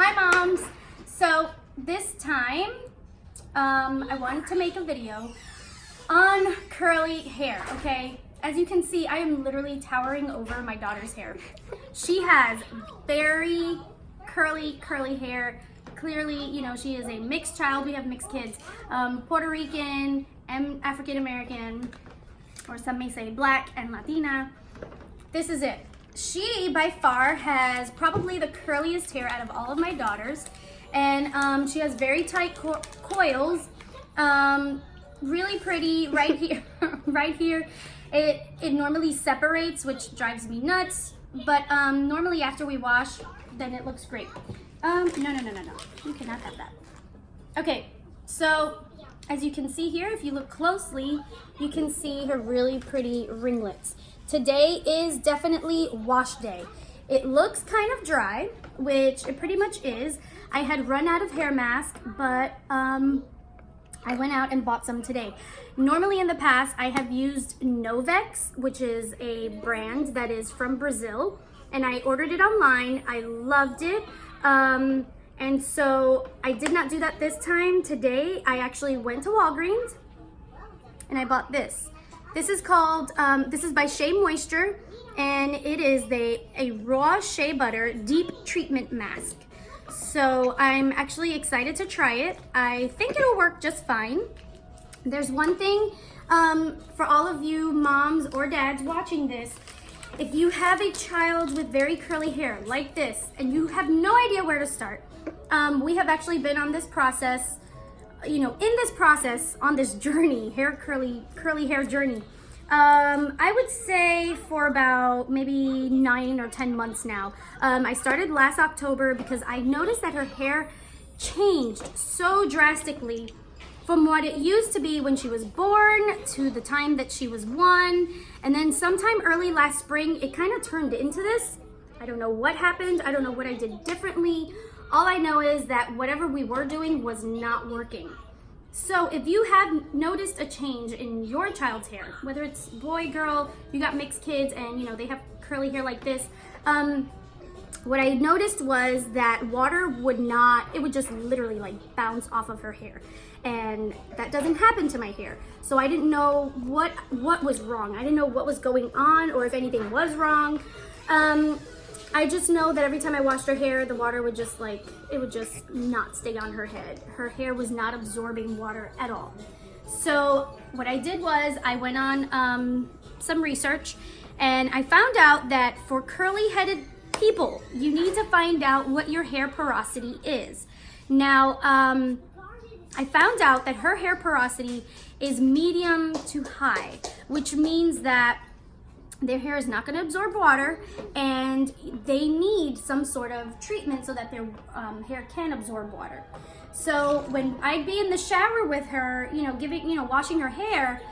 Hi moms! So this time I wanted to make a video on curly hair, okay? As you can see, I am literally towering over my daughter's hair. She has very curly hair. Clearly, you know, she is a mixed child. We have mixed kids. Puerto Rican and African American, or some may say black and Latina. This is it. She, by far, has probably the curliest hair out of all of my daughters. And she has very tight coils. Really pretty right here. Right here. It normally separates, which drives me nuts. But normally after we wash, then it looks great. No. You cannot have that. Okay, so as you can see here, if you look closely, you can see her really pretty ringlets. Today is definitely wash day. It looks kind of dry, which it pretty much is. I had run out of hair mask, but I went out and bought some today. Normally in the past, I have used Novex, which is a brand that is from Brazil, and I ordered it online. I loved it. And so I did not do that this time. Today, I actually went to Walgreens and I bought this. This is called, this is by Shea Moisture, and it is a raw shea butter deep treatment mask. So I'm actually excited to try it. I think it'll work just fine. There's one thing for all of you moms or dads watching this. If you have a child with very curly hair like this and you have no idea where to start, we have actually been on this process, you know, in this process, on this journey, curly hair journey. I would say for about maybe 9 or 10 months now. I started last October because I noticed that her hair changed so drastically from what it used to be when she was born to the time that she was 1. And then sometime early last spring, it kind of turned into this. I don't know what happened. I don't know what I did differently. All I know is that whatever we were doing was not working. So if you have noticed a change in your child's hair, whether it's boy, girl, you got mixed kids and you know they have curly hair like this, what I noticed was that water would not, it would just literally like bounce off of her hair. And that doesn't happen to my hair. So I didn't know what was wrong. I didn't know what was going on or if anything was wrong. I just know that every time I washed her hair, the water would just like, it would just not stay on her head. Her hair was not absorbing water at all. So what I did was I went on some research and I found out that for curly-headed people, you need to find out what your hair porosity is. Now, I found out that her hair porosity is medium to high, which means that their hair is not going to absorb water and they need some sort of treatment so that their hair can absorb water. So when I'd be in the shower with her, you know, washing her hair,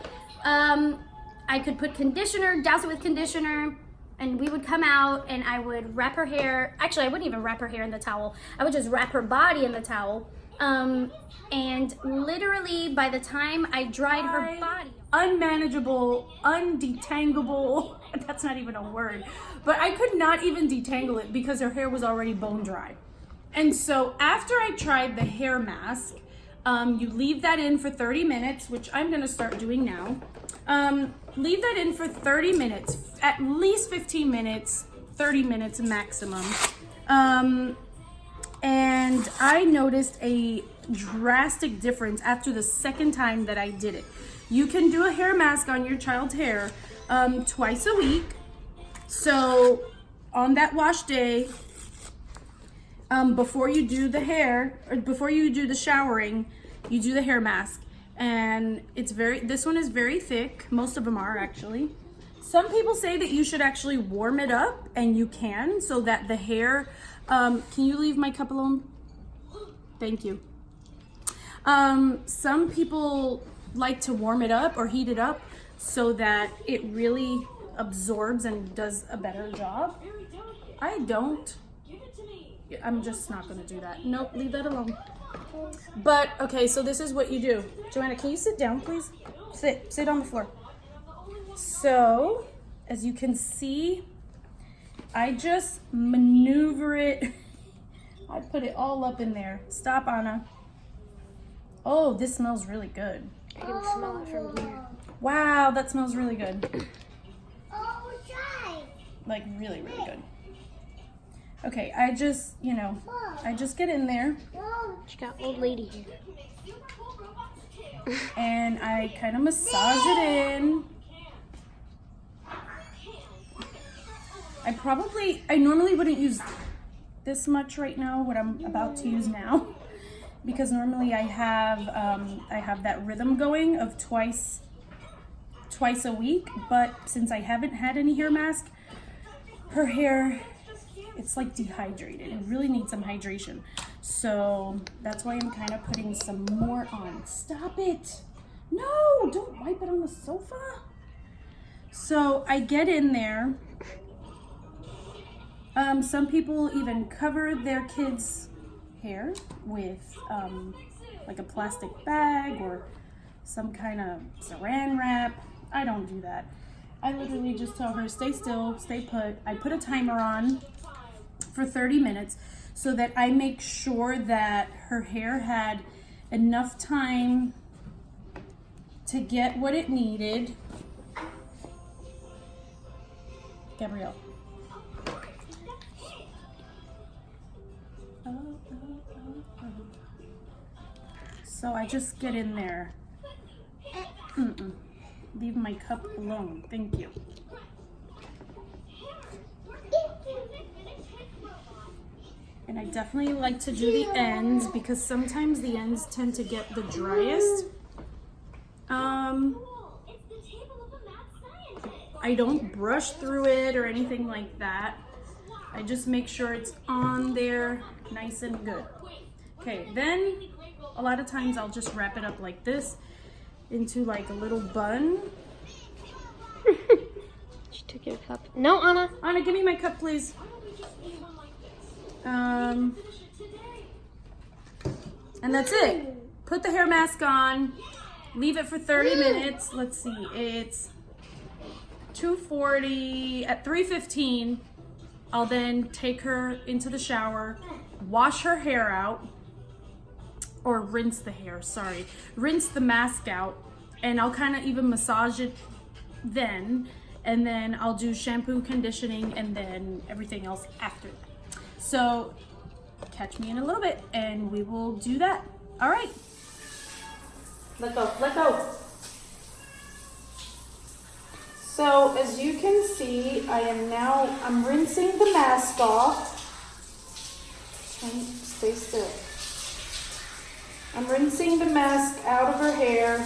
I could put conditioner, douse it with conditioner, and we would come out and I would wrap her hair. Actually, I wouldn't even wrap her hair in the towel. I would just wrap her body in the towel. And literally by the time I dried her body, unmanageable, undetangable, that's not even a word, but I could not even detangle it because her hair was already bone dry. And so after I tried the hair mask, you leave that in for 30 minutes, which I'm gonna start doing now. Leave that in for 30 minutes, at least 15 minutes, 30 minutes maximum. And I noticed a drastic difference after the second time that I did it. You can do a hair mask on your child's hair twice a week. So on that wash day, before you do the hair, or before you do the showering, you do the hair mask. And this one is very thick. Most of them are actually. Some people say that you should actually warm it up, and you can, so that the hair, can you leave my cup alone? Thank you. Some people like to warm it up or heat it up so that it really absorbs and does a better job. I don't. I'm just not gonna do that. Nope, leave that alone. But, okay, so this is what you do. Joanna, can you sit down, please? Sit on the floor. So, as you can see, I just maneuver it I put it all up in there. Stop, Anna. Oh, this smells really good. I can smell it from here. Wow, that smells really good. Oh, try. Like really, really good. Okay, I just, I just get in there She got old lady here. and I kind of massage it in. I normally wouldn't use this much right now, what I'm about to use now, because normally I have that rhythm going of twice a week, but since I haven't had any hair mask, her hair, it's like dehydrated. It really needs some hydration. So that's why I'm kind of putting some more on. Stop it. No, don't wipe it on the sofa. So I get in there. Some people even cover their kids' hair with like a plastic bag or some kind of saran wrap. I don't do that. I literally just tell her, stay still, stay put. I put a timer on for 30 minutes so that I make sure that her hair had enough time to get what it needed. Gabrielle. So I just get in there. Leave my cup alone. Thank you. And I definitely like to do the ends because sometimes the ends tend to get the driest. I don't brush through it or anything like that. I just make sure it's on there nice and good. Okay, then a lot of times I'll just wrap it up like this into like a little bun. She took your cup. No, Anna. Anna, give me my cup, please. And that's it. Put the hair mask on. Leave it for 30 minutes. Let's see. It's 2:40. At 3:15, I'll then take her into the shower, wash her hair out, or rinse the hair, sorry. Rinse the mask out, and I'll kind of even massage it then, and then I'll do shampoo, conditioning, and then everything else after that. So catch me in a little bit, and we will do that. All right. Let go, let go. So as you can see, I'm rinsing the mask off. Okay, stay still. I'm rinsing the mask out of her hair.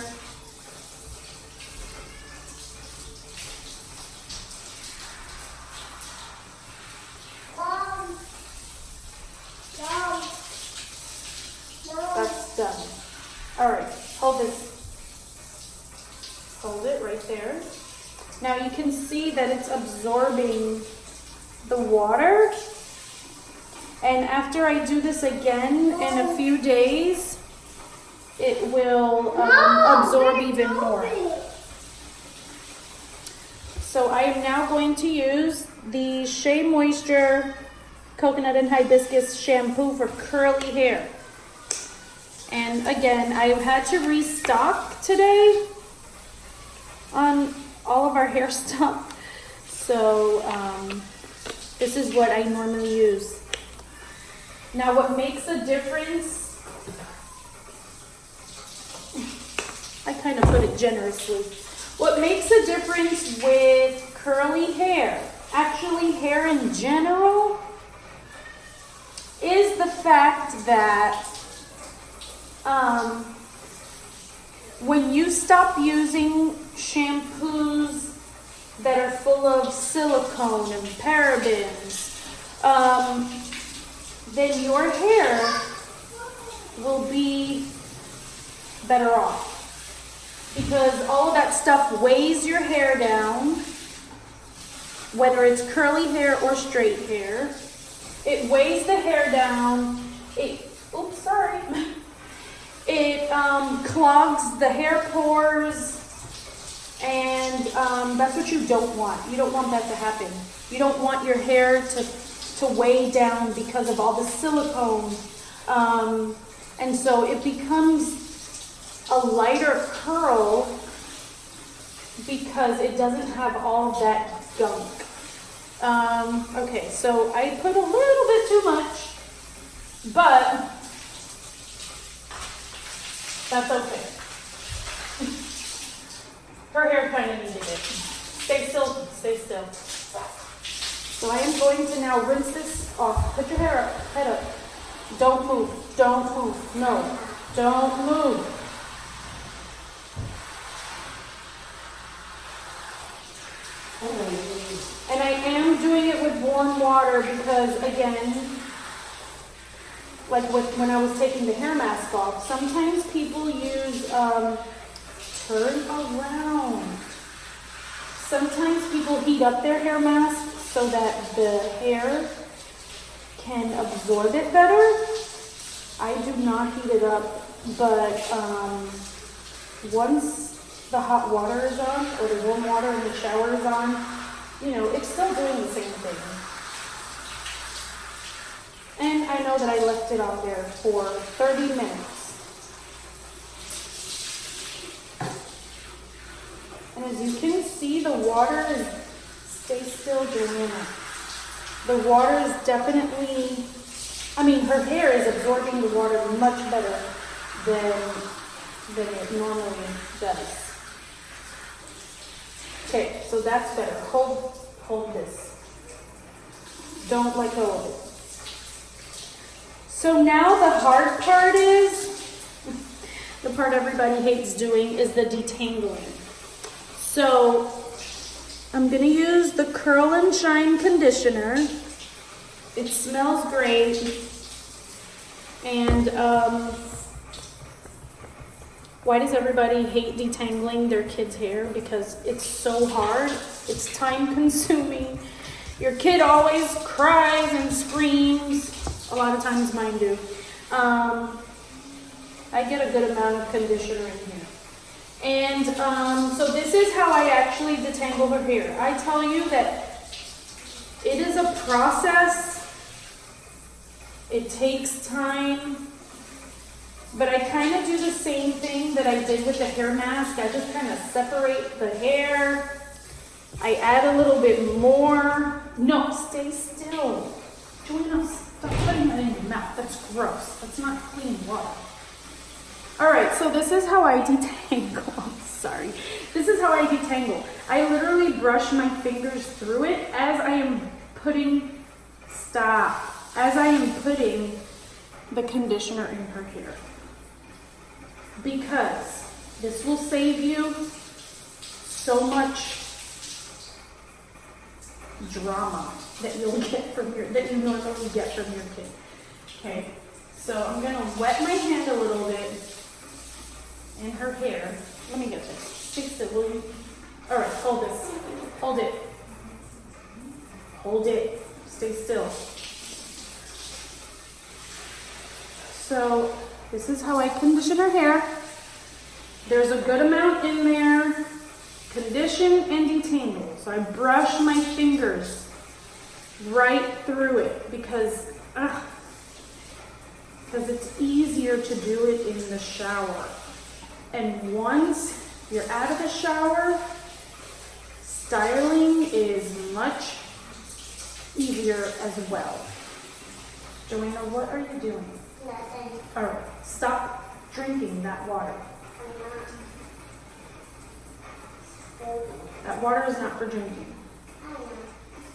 That's done. All right, hold this. Hold it right there. Now you can see that it's absorbing the water. And after I do this again in a few days, it will absorb even more. So I am now going to use the Shea Moisture Coconut and Hibiscus Shampoo for curly hair. And again, I've had to restock today on all of our hair stuff. So this is what I normally use. Now what makes a difference, I kind of put it generously. What makes a difference with curly hair, actually hair in general, is the fact that when you stop using shampoos that are full of silicone and parabens, then your hair will be better off. Because all of that stuff weighs your hair down, whether it's curly hair or straight hair. It weighs the hair down. It clogs the hair pores, and that's what you don't want. You don't want that to happen. You don't want your hair to to weigh down because of all the silicone. And so it becomes a lighter curl because it doesn't have all that gunk. Okay, so I put a little bit too much, but that's okay. Her hair kind of needed it. Stay still, stay still. So I am going to now rinse this off. Put your hair up, head up. Don't move, don't move, no, don't move. And I am doing it with warm water because, again, like when I was taking the hair mask off, sometimes people use, turn around. Sometimes people heat up their hair mask so that the hair can absorb it better. I do not heat it up, but once the hot water is on, or the warm water in the shower is on, you know, it's still doing the same thing. And I know that I left it on there for 30 minutes. And as you can see, the water is, stay still, Joanna. The water is definitely, I mean, her hair is absorbing the water much better than it normally does. Okay, so that's better. Hold this. Don't let go of it. So now the hard part is, the part everybody hates doing is the detangling. So I'm gonna use the Curl and Shine conditioner. It smells great. And why does everybody hate detangling their kids' hair? Because it's so hard. It's time consuming. Your kid always cries and screams. A lot of times mine do. I get a good amount of conditioner in here. And so this is how I actually detangle her hair. I tell you that it is a process. It takes time. But I kind of do the same thing that I did with the hair mask. I just kind of separate the hair. I add a little bit more. No, stay still. Joanna, stop putting that in your mouth. That's gross. That's not clean water. All right, so this is how I detangle. I'm sorry. This is how I detangle. I literally brush my fingers through it as I am putting, as I am putting the conditioner in her hair. Because this will save you so much drama that you'll get from that you normally get from your kid. Okay, so I'm gonna wet my hand a little bit in her hair. Let me get this. Stay still, will you? All right, hold this. Hold it. Hold it. Stay still. So this is how I condition her hair. There's a good amount in there. Condition and detangle. So I brush my fingers right through it because it's easier to do it in the shower. And once you're out of the shower, styling is much easier as well. Joanna, what are you doing? Nothing. All right, stop drinking that water. That water is not for drinking.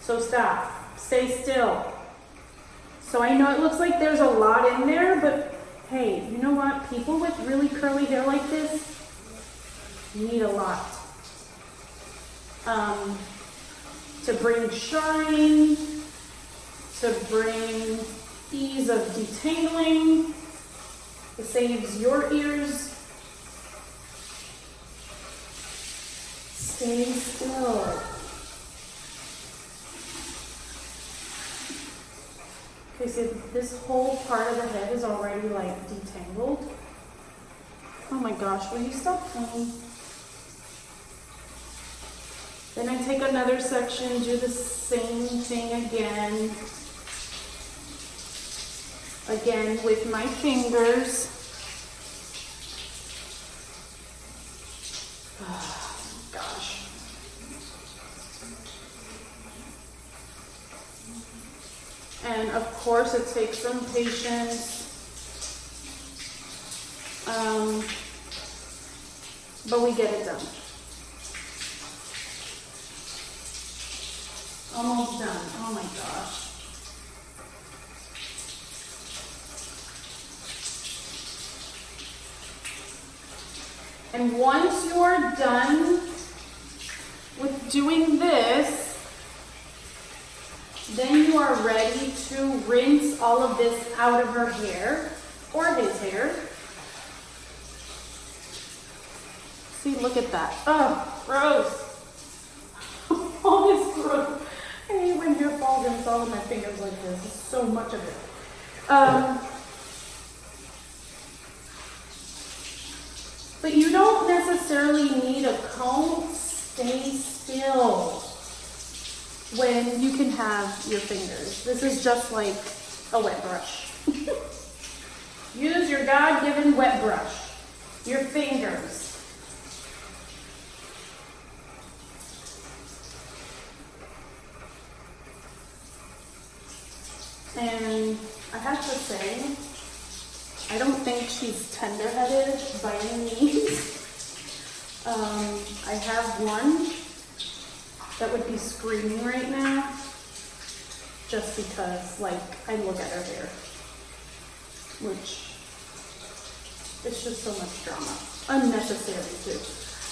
So stop. Stay still. So I know it looks like there's a lot in there, but hey, you know what? People with really curly hair like this need a lot. To bring shine, to bring ease of detangling. It saves your ears. Stay still. Okay, so this whole part of the head is already like detangled. Oh my gosh, will you stop playing? Then I take another section, do the same thing again. again with my fingers. Oh, gosh. And of course it takes some patience. But we get it done. Almost done. Oh my gosh. And once you're done with doing this, then you are ready to rinse all of this out of her hair or his hair. See, look at that. Oh, gross. All this gross. I hate when hair falls and it's all in my fingers like this. There's so much of it. But you don't necessarily need a comb. Stay still when you can have your fingers. This is just like a wet brush. Use your God-given wet brush. Your fingers. And I have to say, I don't think she's tender-headed by any means. I have one that would be screaming right now just because, like, I look at her hair, which it's just so much drama. Unnecessary, too.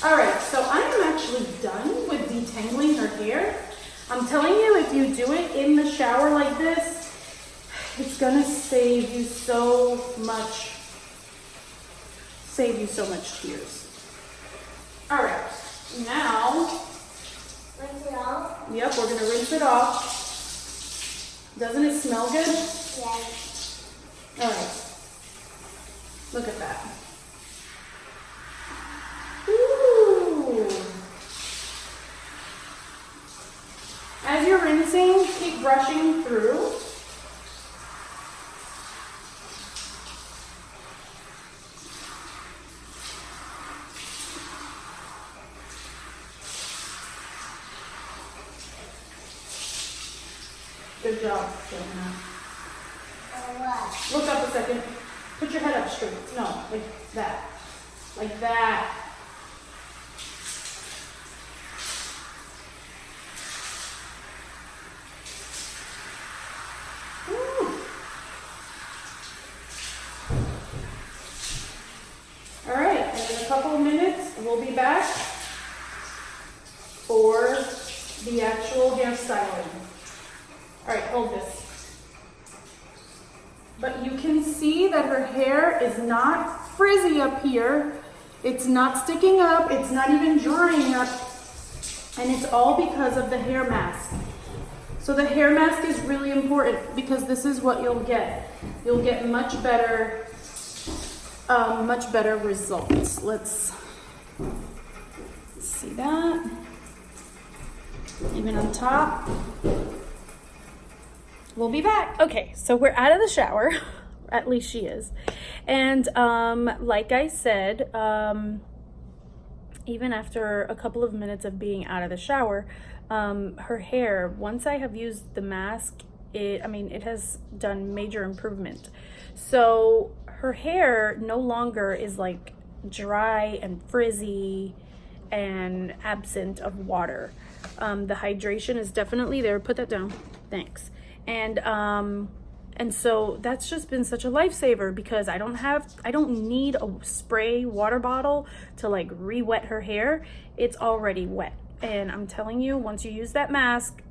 All right, so I am actually done with detangling her hair. I'm telling you, if you do it in the shower like this, it's gonna save you so much tears. All right, now, Rinse it off? yep, we're gonna rinse it off. Doesn't it smell good? Yes. All right, look at that. Ooh. As you're rinsing, keep brushing through. Good job, Joanna. What? Look up a second. Put your head up straight. No, like that. Like that. Woo. All right, and in a couple of minutes, we'll be back for the actual hairstyling. All right, hold this. But you can see that her hair is not frizzy up here. It's not sticking up. It's not even drying up. And it's all because of the hair mask. So the hair mask is really important because this is what you'll get. You'll get much better results. Let's see that. Even on top. We'll be back. Okay, so we're out of the shower. At least she is. And like I said, even after a couple of minutes of being out of the shower, her hair, once I have used the mask, it has done major improvement. So her hair no longer is like dry and frizzy and absent of water. The hydration is definitely there. Put that down. Thanks. And so that's just been such a lifesaver because I don't need a spray water bottle to like re-wet her hair. It's already wet. And I'm telling you, once you use that mask,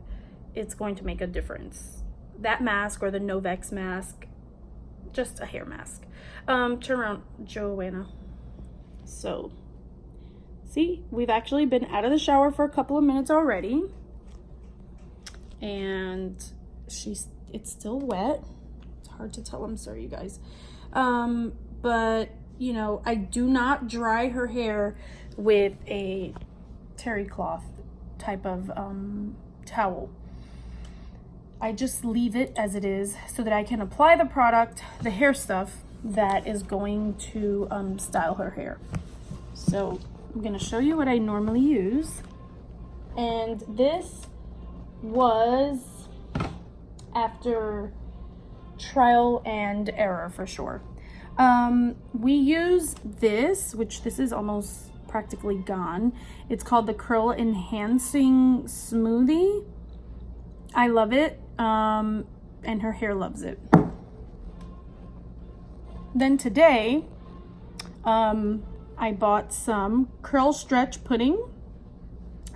it's going to make a difference. That mask or the Novex mask, just a hair mask. Turn around, Joanna. So, see, we've actually been out of the shower for a couple of minutes already. And it's still wet. It's hard to tell. I'm sorry, you guys. But you know, I do not dry her hair with a terry cloth type of towel. I just leave it as it is so that I can apply the product, the hair stuff that is going to style her hair. So I'm gonna show you what I normally use. And this was after trial and error for sure. We use this, which this is almost practically gone. It's called the Curl Enhancing Smoothie. I love it, and her hair loves it. Then today, I bought some curl stretch pudding.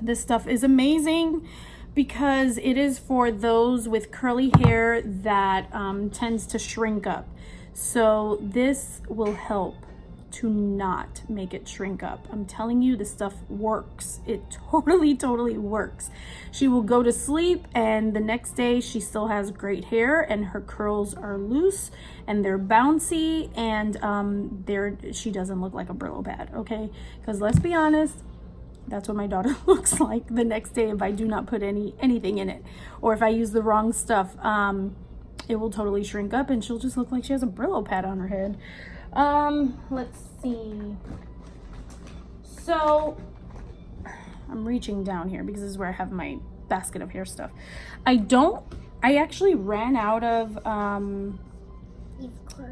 This stuff is amazing because it is for those with curly hair that tends to shrink up. So this will help to not make it shrink up. I'm telling you, this stuff works. It totally works. She will go to sleep and the next day she still has great hair and her curls are loose and they're bouncy and she doesn't look like a Brillo pad, okay? Because let's be honest, that's what my daughter looks like the next day if I do not put anything in it, or if I use the wrong stuff. It will totally shrink up and she'll just look like she has a Brillo pad on her head. Let's see. So I'm reaching down here because this is where I have my basket of hair stuff. I actually ran out of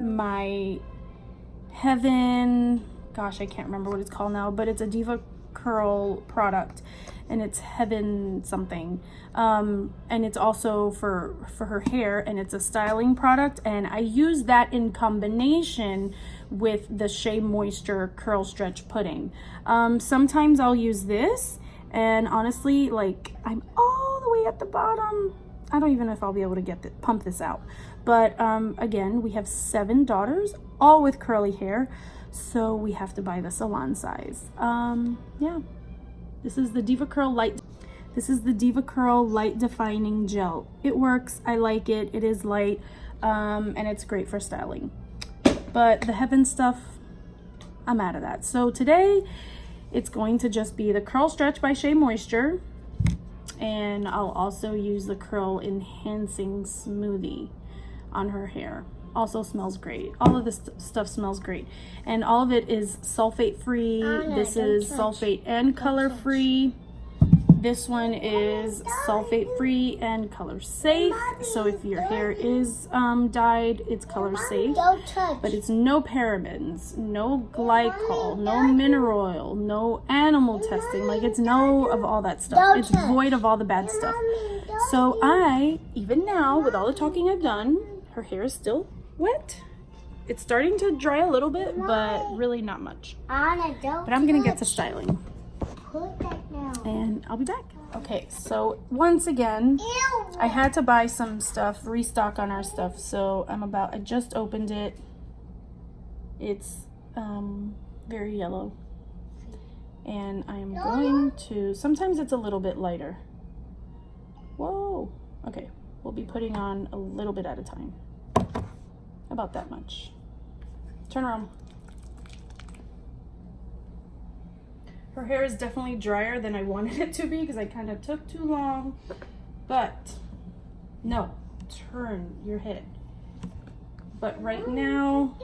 my Heaven, gosh, I can't remember what it's called now, but it's a Diva Curl product and it's Heaven something. And it's also for her hair, and it's a styling product, and I use that in combination with the Shea Moisture Curl Stretch Pudding. Sometimes I'll use this, and honestly, like, I'm all the way at the bottom. I don't even know if I'll be able to pump this out. But again, we have 7 daughters, all with curly hair, so we have to buy the salon size. Yeah, this is the Diva Curl Light. This is the Diva Curl Light Defining Gel. It works. I like it. It is light, and it's great for styling. But the Heaven stuff, I'm out of that. So today, it's going to just be the Curl Stretch by Shea Moisture, and I'll also use the Curl Enhancing Smoothie on her hair. Also smells great. All of this stuff smells great, and all of it is sulfate free. This is sulfate and color free. This one is sulfate free and color safe. So if your hair is dyed, it's color safe. But it's no parabens, no glycol, no mineral oil, no animal testing. Like, it's no of all that stuff. It's void of all the bad stuff. So even now, with all the talking I've done, her hair is still wet. It's starting to dry a little bit, but really not much. But I'm gonna get to styling. And I'll be back. Okay, so once again, I had to buy some stuff, restock on our stuff. So I just opened it. It's very yellow. And I am going to, sometimes it's a little bit lighter. Whoa. Okay, we'll be putting on a little bit at a time. About that much. Turn around. Her hair is definitely drier than I wanted it to be because I kind of took too long. But no, turn your head. But right now,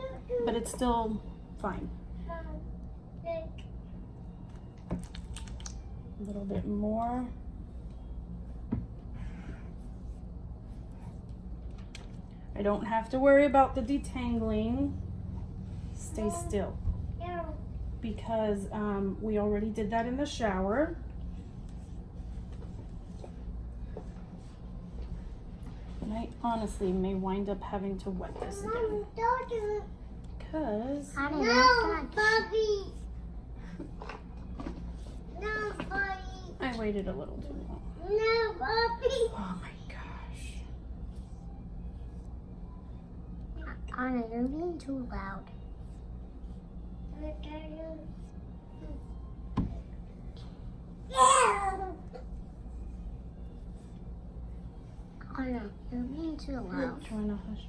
but it's still fine. A little bit more. I don't have to worry about the detangling. Stay still. Because we already did that in the shower. And I honestly may wind up having to wet this again. Because... No, Bobby! No, Bobby! I waited a little too long. No, Bobby! Oh my gosh. Anna, you're being too loud. Anna, you're being too loud. Trying to hush.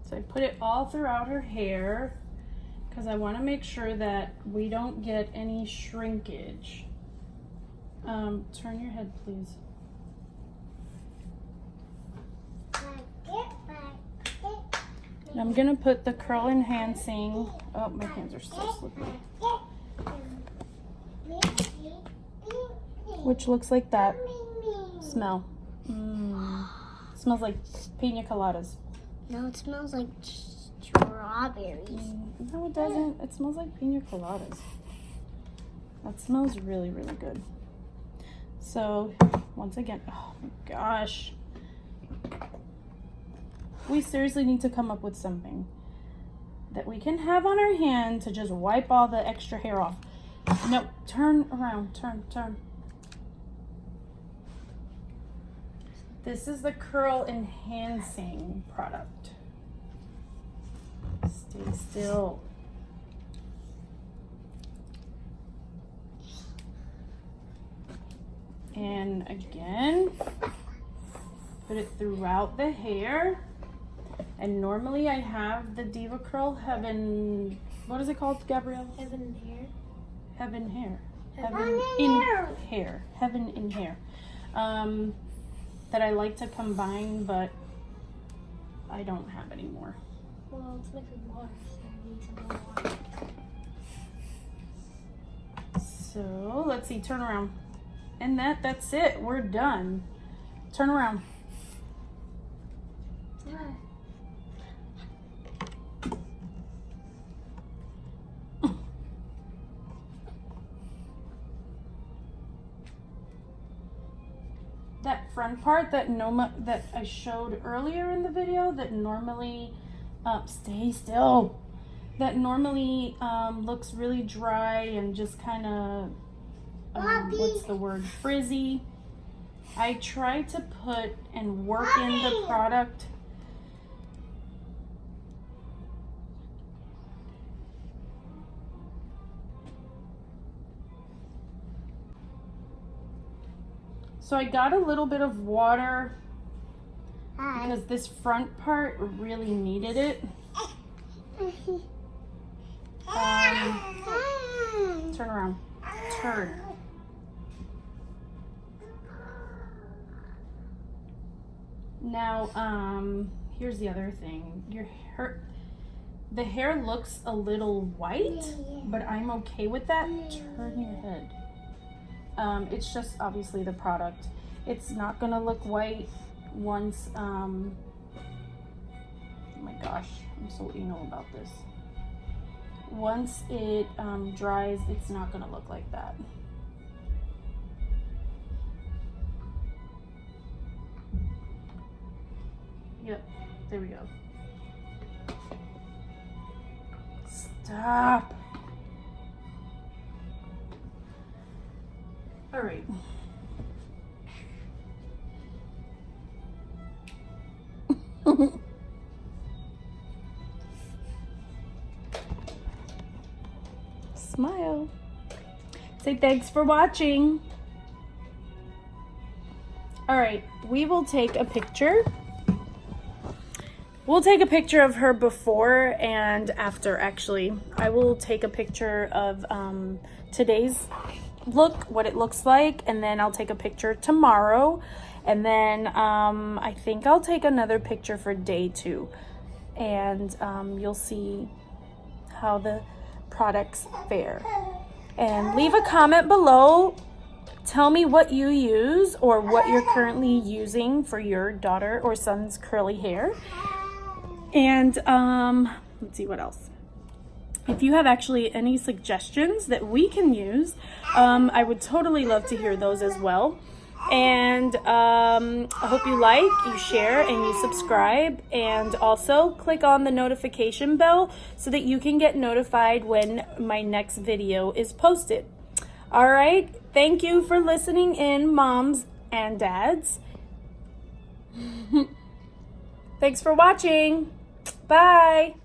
So I put it all throughout her hair because I want to make sure that we don't get any shrinkage. Turn your head, please. And I'm gonna put the curl enhancing. Oh, my hands are so slippery. Which looks like that. Smell. Smells like pina coladas. No, it smells like strawberries. No, it doesn't. It smells like pina coladas. That smells really, really good. So, once again, oh my gosh. We seriously need to come up with something that we can have on our hand to just wipe all the extra hair off. No, turn around, turn. This is the curl enhancing product. Stay still. And again, put it throughout the hair. And normally I have the Diva Curl Heaven, what is it called, Gabrielle? Heaven hair. Heaven hair. Heaven in hair. Heaven in hair. That I like to combine, but I don't have anymore. Well, it's mixed with water, so we need some more water. So let's see, turn around. And that's it. We're done. Turn around. That front part that I showed earlier in the video that normally stay still, that normally looks really dry and just kind of what's the word, frizzy. I try to put and work in the product so I got a little bit of water because this front part really needed it. Turn around. Turn. Now, here's the other thing. The hair looks a little white, but I'm okay with that. Turn your head. It's just obviously the product. It's not gonna look white once, oh my gosh, I'm so anal about this. Once it dries, it's not gonna look like that. Yep, there we go. Stop. All right. Smile. Say thanks for watching. All right, we will take a picture. We'll take a picture of her before and after, actually. I will take a picture of today's look, what it looks like, and then I'll take a picture tomorrow. And then I think I'll take another picture for day 2. And you'll see how the products fare. And leave a comment below. Tell me what you use or what you're currently using for your daughter or son's curly hair. And let's see what else. If you have actually any suggestions that we can use, I would totally love to hear those as well. And I hope you like, you share, and you subscribe. And also click on the notification bell so that you can get notified when my next video is posted. All right. Thank you for listening in, moms and dads. Thanks for watching. Bye.